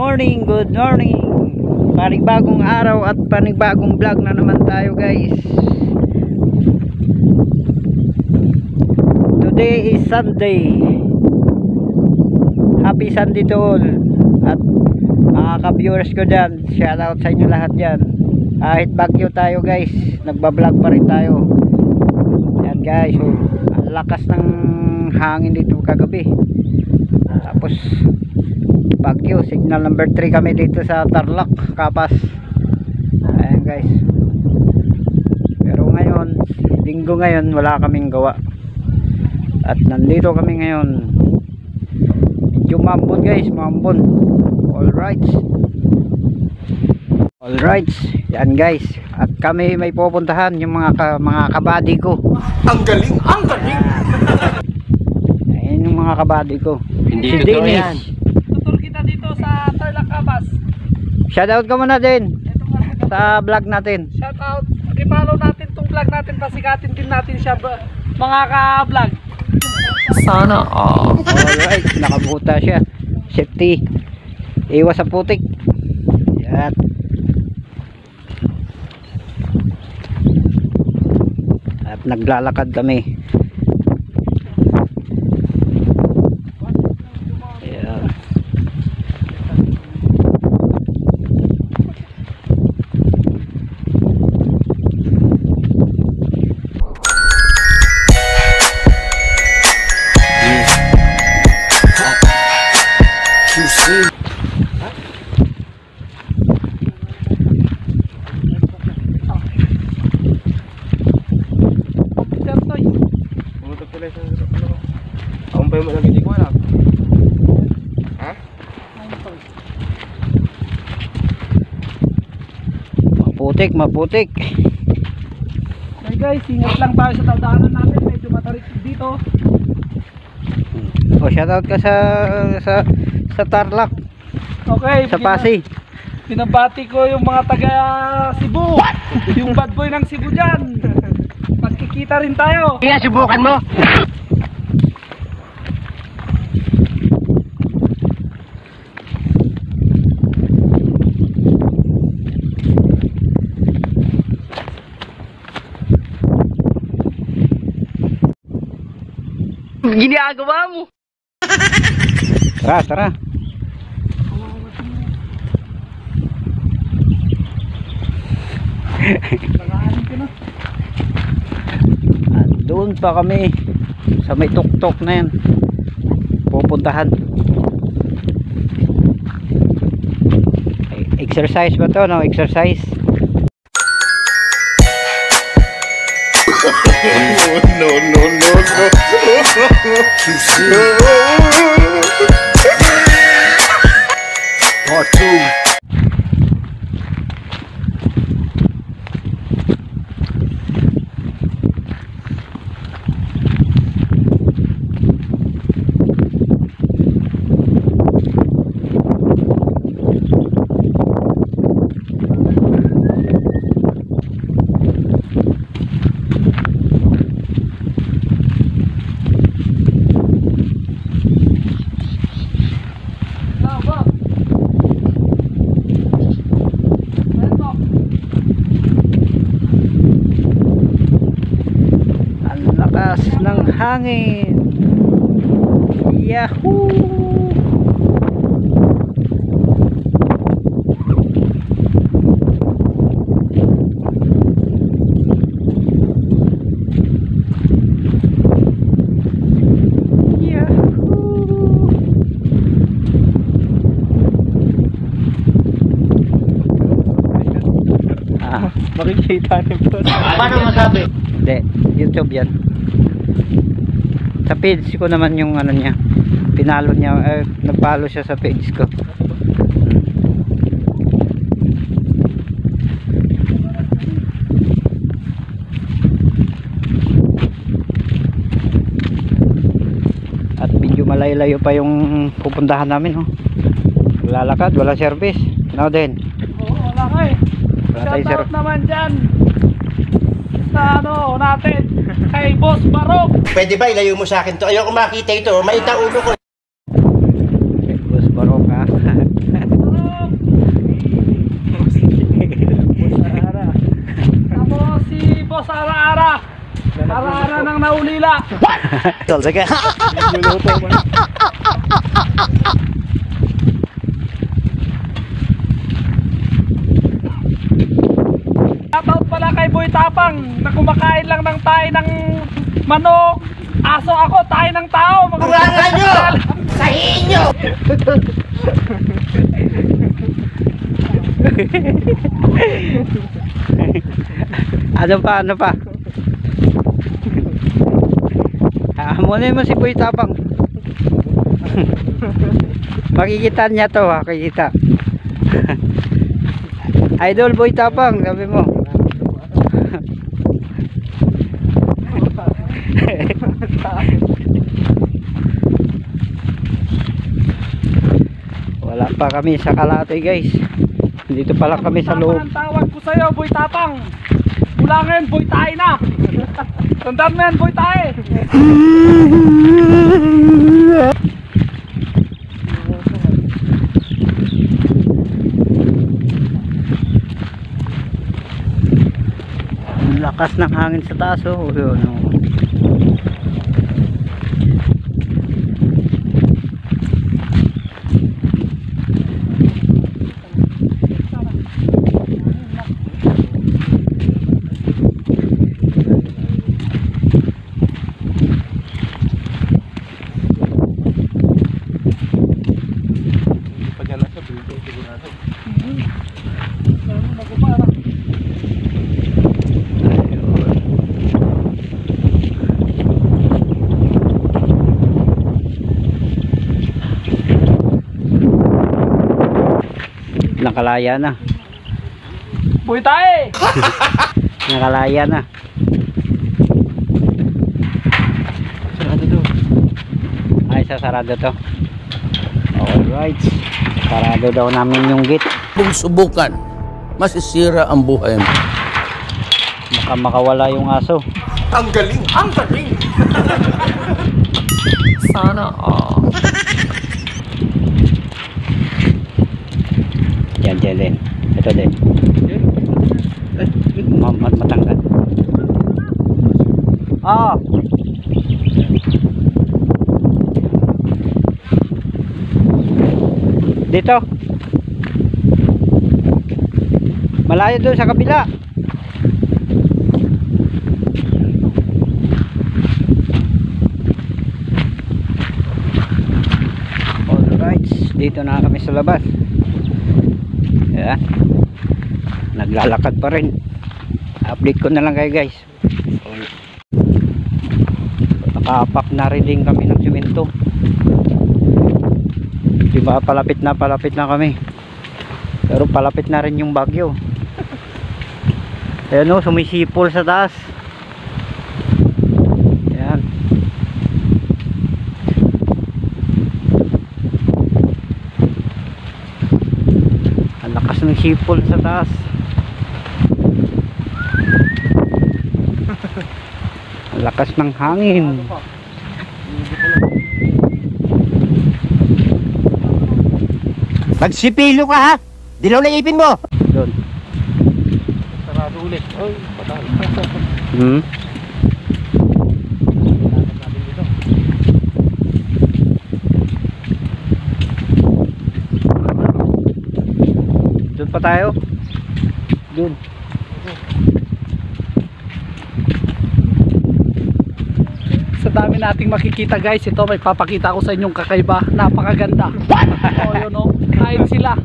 morning, good morning. Panibagong araw at panibagong vlog na naman tayo, guys. Today is Sunday. Happy Sunday to all. At mga ka-viewers ko dyan, shout out sa inyo lahat dyan. Kahit bagyo tayo, guys, nagbablog pa rin tayo. Yan, guys, so, ang lakas ng hangin dito kagabi. Tapos bagyo, signal number 3 kami dito sa Tarlac, Kapas. Ayan, guys. Pero ngayon, linggo ngayon, wala kaming gawa. At nandito kami ngayon. Medyo mambon, guys, mambon. Alright. Alright. Yan, guys. At kami may pupuntahan yung mga kabady ko. Ang galing, ang galing. Ayan yung mga kabady ko. Hindi si totoo Dennis. yan. Tutur kita dito sa Tarlac, Kapas. Shoutout ka muna din sa vlog natin. Shout out. I-follow natin tong vlog natin, pasikatin din natin siya, mga ka-vlog. Sana all. Alright, nakabuta siya. Safety. Iwas sa putik. Yan. At naglalakad kami. Yan. Ako pa yung hindi ko alam. Ha? Maputik, maputik. Okay guys, ingat lang tayo sa taldaanan natin, medyo matarik dito. O shoutout ka sa Tarlac, Okay, sa Pasig. pinabati ko yung mga taga Cebu. Yung bad boy ng Cebu dyan. Magkikita rin tayo. Kaya subukan mo. Ginagawa mo. Tara, tara. Doon pa kami sa may tuktok na yan pupuntahan. Exercise ba to? No, exercise. No, no, no, no. Part 2. Ng hangin. Yahoo! Makikita niyo po. Paano masabi? Hindi, YouTube yan. Sa page ko naman yung ano niya, pinalo niya, nagpalo siya sa page ko. At medyo malayo-layo pa yung pupuntahan namin, oh. Lalakad, walang service. Ano din? Oo, wala ka eh. Wala tayong Shout out naman dyan sa ano natin, kay Boss Barok. Pwede ba ilayo mo sa akin to? Ayoko makita ito. Maita ulo ko. Boss Barok, ha? tapang na ulila. Tol, sige. Luluto mo na. Shoutout pala kay Boy Tapang na kumakain lang ng tayo ng manok. Aso ako, tayo ng tao. Wala nyo! Sa inyo! Ano pa, ano pa? Hamunin mo si Boy Tapang. Makikita niya to, makikita. Idol Boy Tapang, sabi mo. Wala pa kami sa Kalatoy guys. Dito pala kami sa loob. Ang tawag ko sa'yo, Boy Tapang. Mula ngayon, Boy Tae na. Tandaan mo yan, Boy Tae. Ang lakas ng hangin sa taas oh. Yun, oh. Pag yan nasa building, sigurado. Nakalaya na. Boy Tae. Nakalaya na. Sarado to. Ay, sasarado to. Alright. Sarado daw namin yung gate. Kung subukan, masisira ang buhay mo. Baka makawala yung aso. Ang galing! Ang galing! Sana all. Yan, dyan din. Ito din. Matanggal. Ah! Dito. Malayo doon sa kabila. Alright, dito na kami sa labas. Yeah. Naglalakad pa rin. Update ko na lang kayo guys. Nakapak na rin din kami ng simento. Diba palapit na kami. Pero palapit na rin yung bagyo. Ayan o, sumisipol sa taas. Ayan. Ang lakas ng sipol sa taas. Ang lakas ng hangin. Magsipilo ka ha! Dilaw na ipin mo! Doon. Sarado ulit. Ay, patay. Hmm. Doon pa tayo. Doon. Sa dami nating makikita guys, ito may papakita ko sa inyong kakaiba. Napakaganda. Oh, yun oh. Kain sila.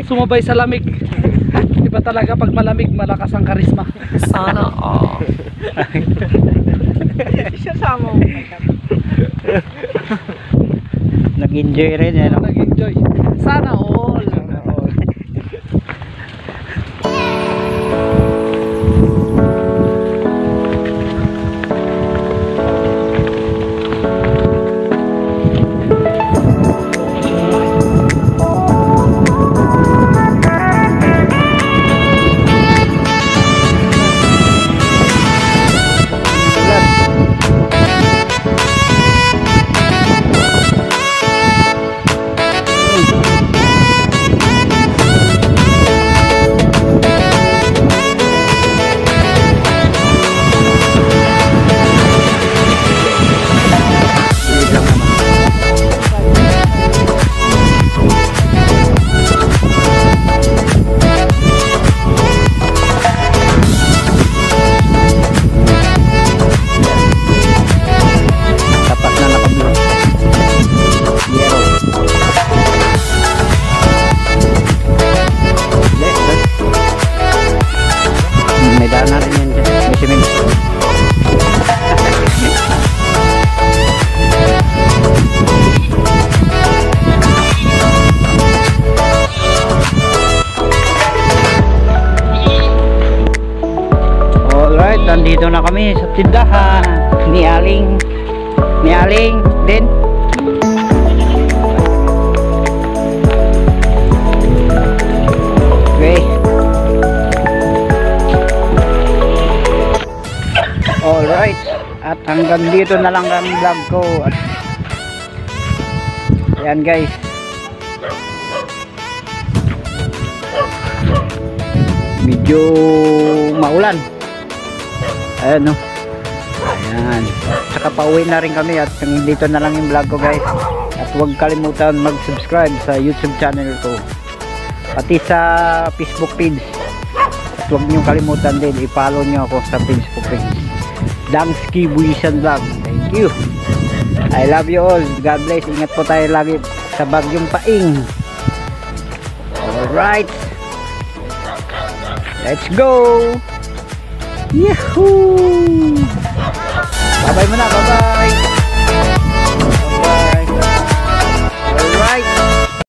Sumabay sa lamig. Iba talaga pag malamig, malakas ang karisma. Sana all. Isasama mo. Nag-enjoy rin eh, no? Nag-enjoy. Sana all. Nandito na kami sa tindahan ni Aling din. Okay. Alright. At hanggang dito na lang ang vlog ko. At ayan guys. Medyo maulan. Ayan no. Ayan. Saka pauwi na rin kami at dito na lang yung vlog ko guys. At huwag kalimutan mag-subscribe sa YouTube channel ko. Pati sa Facebook page. At huwag nyo kalimutan din i-follow nyo ako sa Facebook page. Dangsky Buisan Vlog. Thank you. I love you all. God bless. Ingat po tayo lagi sa bagyong Paing. Alright. Let's go. Yahoo! Bye-bye muna. Bye-bye.